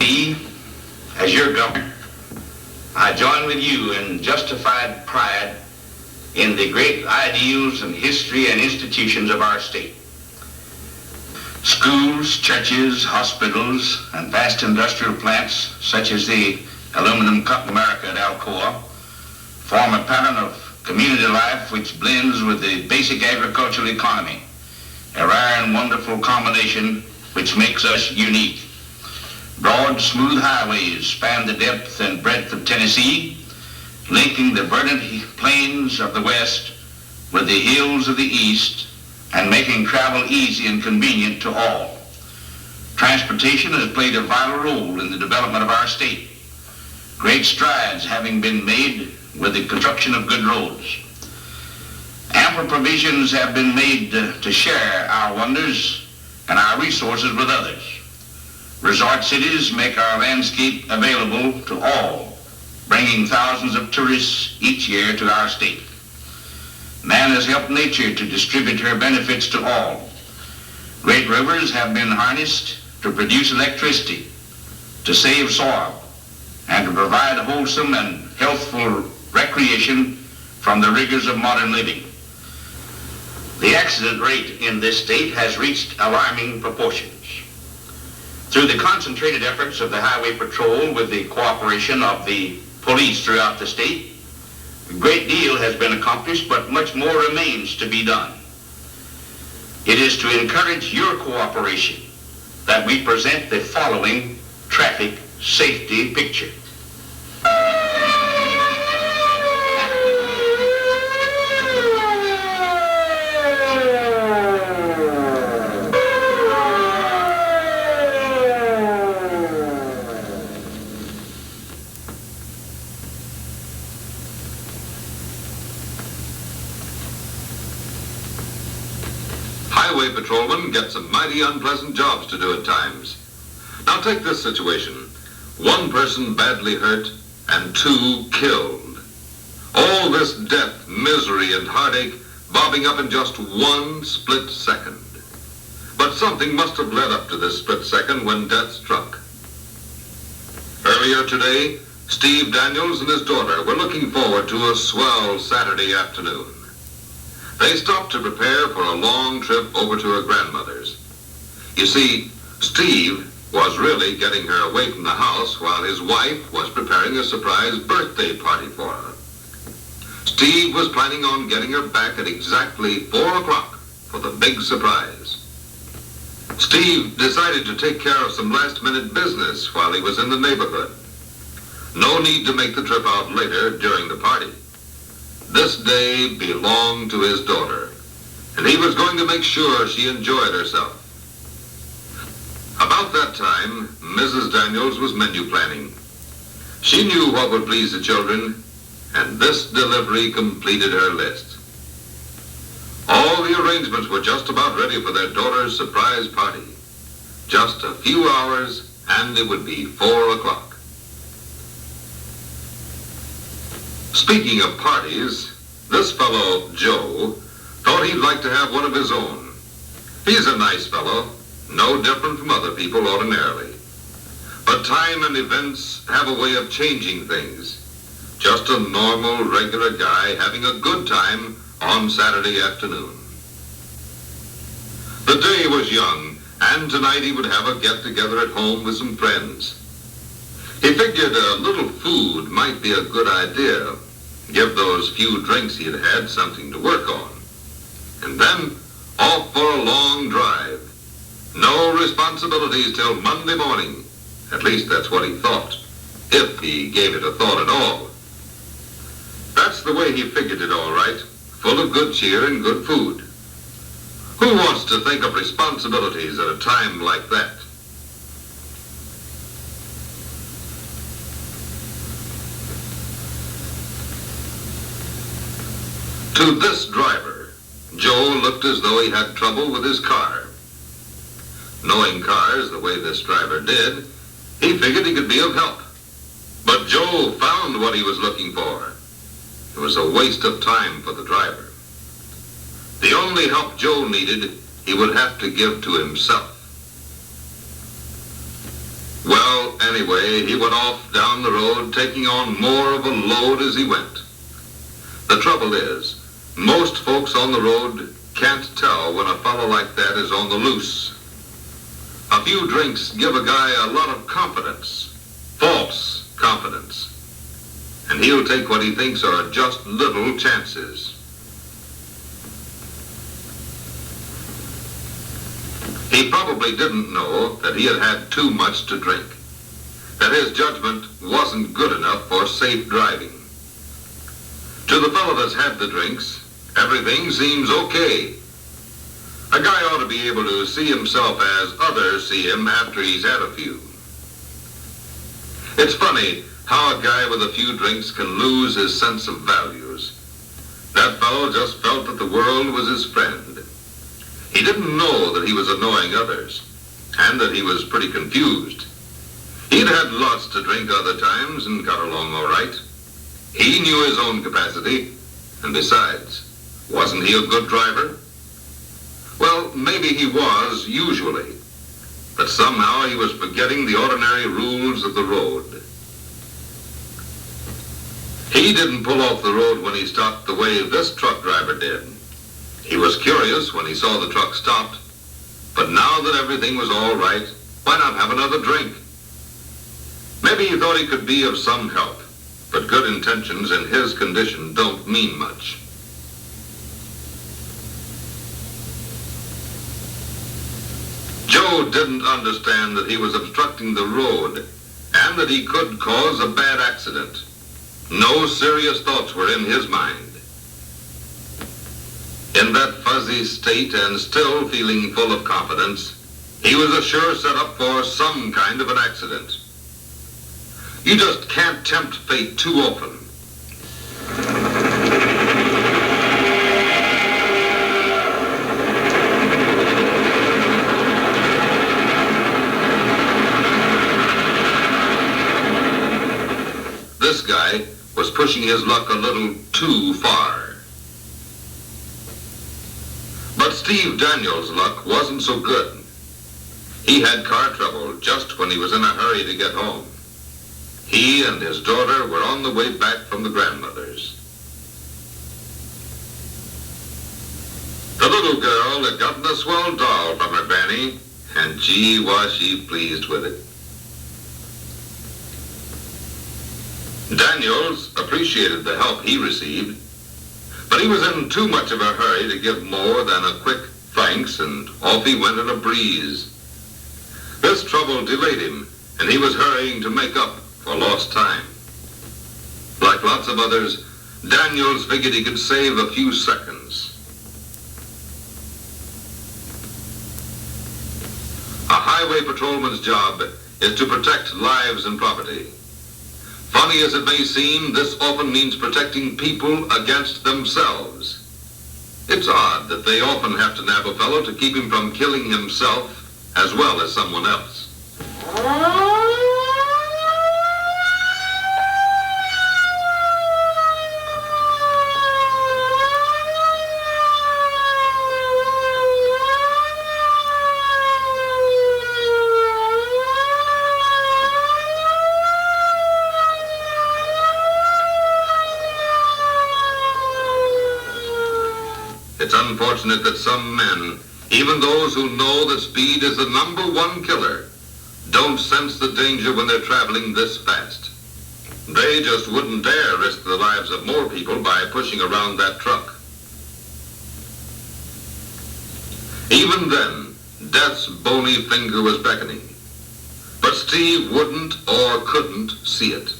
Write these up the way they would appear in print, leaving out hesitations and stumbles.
Me, as your governor, I join with you in justified pride in the great ideals and history and institutions of our state. Schools, churches, hospitals, and vast industrial plants, such as the Aluminum Company of America at Alcoa, form a pattern of community life which blends with the basic agricultural economy, a rare and wonderful combination which makes us unique. Broad, smooth highways span the depth and breadth of Tennessee, linking the verdant plains of the west with the hills of the east and making travel easy and convenient to all. Transportation has played a vital role in the development of our state, great strides having been made with the construction of good roads. Ample provisions have been made to share our wonders and our resources with others. Resort cities make our landscape available to all, bringing thousands of tourists each year to our state. Man has helped nature to distribute her benefits to all. Great rivers have been harnessed to produce electricity, to save soil, and to provide wholesome and healthful recreation from the rigors of modern living. The accident rate in this state has reached alarming proportions. Through the concentrated efforts of the Highway Patrol with the cooperation of the police throughout the state, a great deal has been accomplished, but much more remains to be done. It is to encourage your cooperation that we present the following traffic safety picture. Highway patrolman gets some mighty unpleasant jobs to do at times. Now take this situation. One person badly hurt and 2 killed. All this death, misery, and heartache bobbing up in just 1 split second. But something must have led up to this split second when death struck. Earlier today, Steve Daniels and his daughter were looking forward to a swell Saturday afternoon. They stopped to prepare for a long trip over to her grandmother's. You see, Steve was really getting her away from the house while his wife was preparing a surprise birthday party for her. Steve was planning on getting her back at exactly 4 o'clock for the big surprise. Steve decided to take care of some last-minute business while he was in the neighborhood. No need to make the trip out later during the party. This day belonged to his daughter, and he was going to make sure she enjoyed herself. About that time, Mrs. Daniels was menu planning. She knew what would please the children, and this delivery completed her list. All the arrangements were just about ready for their daughter's surprise party. Just a few hours, and it would be 4 o'clock. Speaking of parties, this fellow, Joe, thought he'd like to have one of his own. He's a nice fellow, no different from other people ordinarily. But time and events have a way of changing things. Just a normal, regular guy having a good time on Saturday afternoon. The day was young, and tonight he would have a get-together at home with some friends. He figured a little food might be a good idea. Give those few drinks he had had something to work on. And then off for a long drive. No responsibilities till Monday morning. At least that's what he thought, if he gave it a thought at all. That's the way he figured it, all right. Full of good cheer and good food. Who wants to think of responsibilities at a time like that? To this driver, Joe looked as though he had trouble with his car. Knowing cars the way this driver did, he figured he could be of help. But Joe found what he was looking for. It was a waste of time for the driver. The only help Joe needed, he would have to give to himself. Well, anyway, he went off down the road, taking on more of a load as he went. The trouble is, most folks on the road can't tell when a fellow like that is on the loose. A few drinks give a guy a lot of confidence, false confidence, and he'll take what he thinks are just little chances. He probably didn't know that he had had too much to drink, that his judgment wasn't good enough for safe driving. To the fellow that's had the drinks, everything seems okay. A guy ought to be able to see himself as others see him after he's had a few. It's funny how a guy with a few drinks can lose his sense of values. That fellow just felt that the world was his friend. He didn't know that he was annoying others, and that he was pretty confused. He'd had lots to drink other times and got along all right. He knew his own capacity, and besides, wasn't he a good driver? Well, maybe he was, usually, but somehow he was forgetting the ordinary rules of the road. He didn't pull off the road when he stopped the way this truck driver did. He was curious when he saw the truck stopped, but now that everything was all right, why not have another drink? Maybe he thought he could be of some help, but good intentions in his condition don't mean much. Joe didn't understand that he was obstructing the road and that he could cause a bad accident. No serious thoughts were in his mind. In that fuzzy state and still feeling full of confidence, he was a sure setup for some kind of an accident. You just can't tempt fate too often. This guy was pushing his luck a little too far. But Steve Daniels' luck wasn't so good. He had car trouble just when he was in a hurry to get home. He and his daughter were on the way back from the grandmother's. The little girl had gotten a swell doll from her granny, and gee, was she pleased with it. Daniels appreciated the help he received, but he was in too much of a hurry to give more than a quick thanks, and off he went in a breeze. This trouble delayed him, and he was hurrying to make up for lost time. Like lots of others, Daniels figured he could save a few seconds. A highway patrolman's job is to protect lives and property. Funny as it may seem, this often means protecting people against themselves. It's odd that they often have to nab a fellow to keep him from killing himself as well as someone else. It's unfortunate that some men, even those who know that speed is the #1 killer, don't sense the danger when they're traveling this fast. They just wouldn't dare risk the lives of more people by pushing around that truck. Even then, death's bony finger was beckoning, but Steve wouldn't or couldn't see it.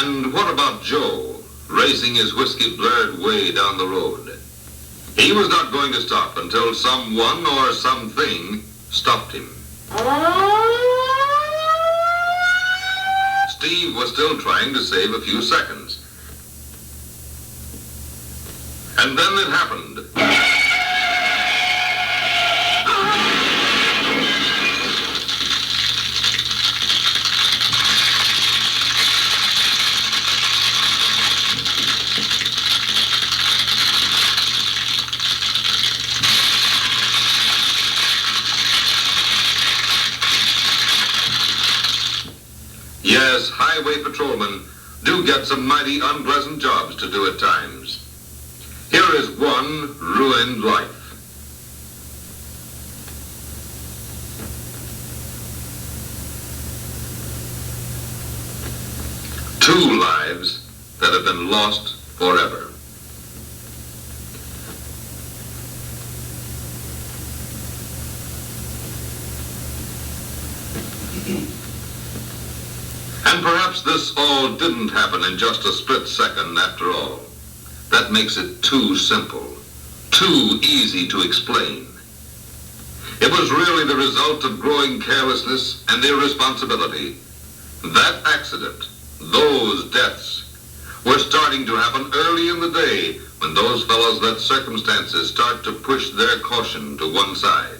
And what about Joe, racing his whiskey-blurred way down the road? He was not going to stop until someone or something stopped him. Steve was still trying to save a few seconds. And then it happened. highway patrolmen do get some mighty unpleasant jobs to do at times. Here is one ruined life. Two lives that have been lost forever. And perhaps this all didn't happen in just a split second after all. That makes it too simple, too easy to explain. It was really the result of growing carelessness and irresponsibility. That accident, those deaths, were starting to happen early in the day when those fellows let circumstances start to push their caution to one side.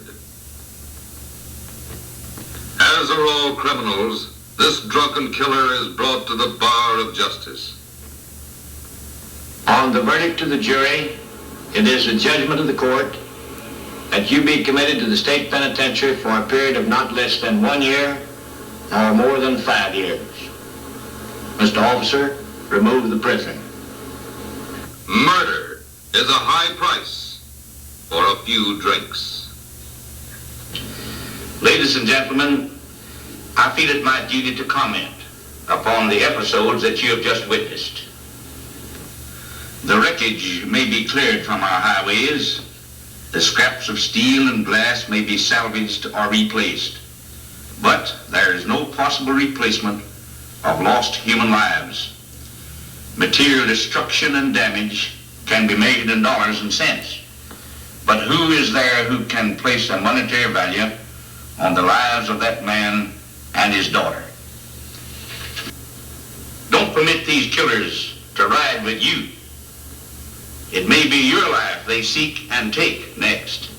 As are all criminals, this drunken killer is brought to the bar of justice. On the verdict of the jury, it is the judgment of the court that you be committed to the state penitentiary for a period of not less than 1 year or more than 5 years. Mr. Officer, remove the prisoner. Murder is a high price for a few drinks. Ladies and gentlemen, I feel it my duty to comment upon the episodes that you have just witnessed. The wreckage may be cleared from our highways. The scraps of steel and glass may be salvaged or replaced. But there is no possible replacement of lost human lives. Material destruction and damage can be measured in dollars and cents. But who is there who can place a monetary value on the lives of that man and his daughter? Don't permit these killers to ride with you. It may be your life they seek and take next.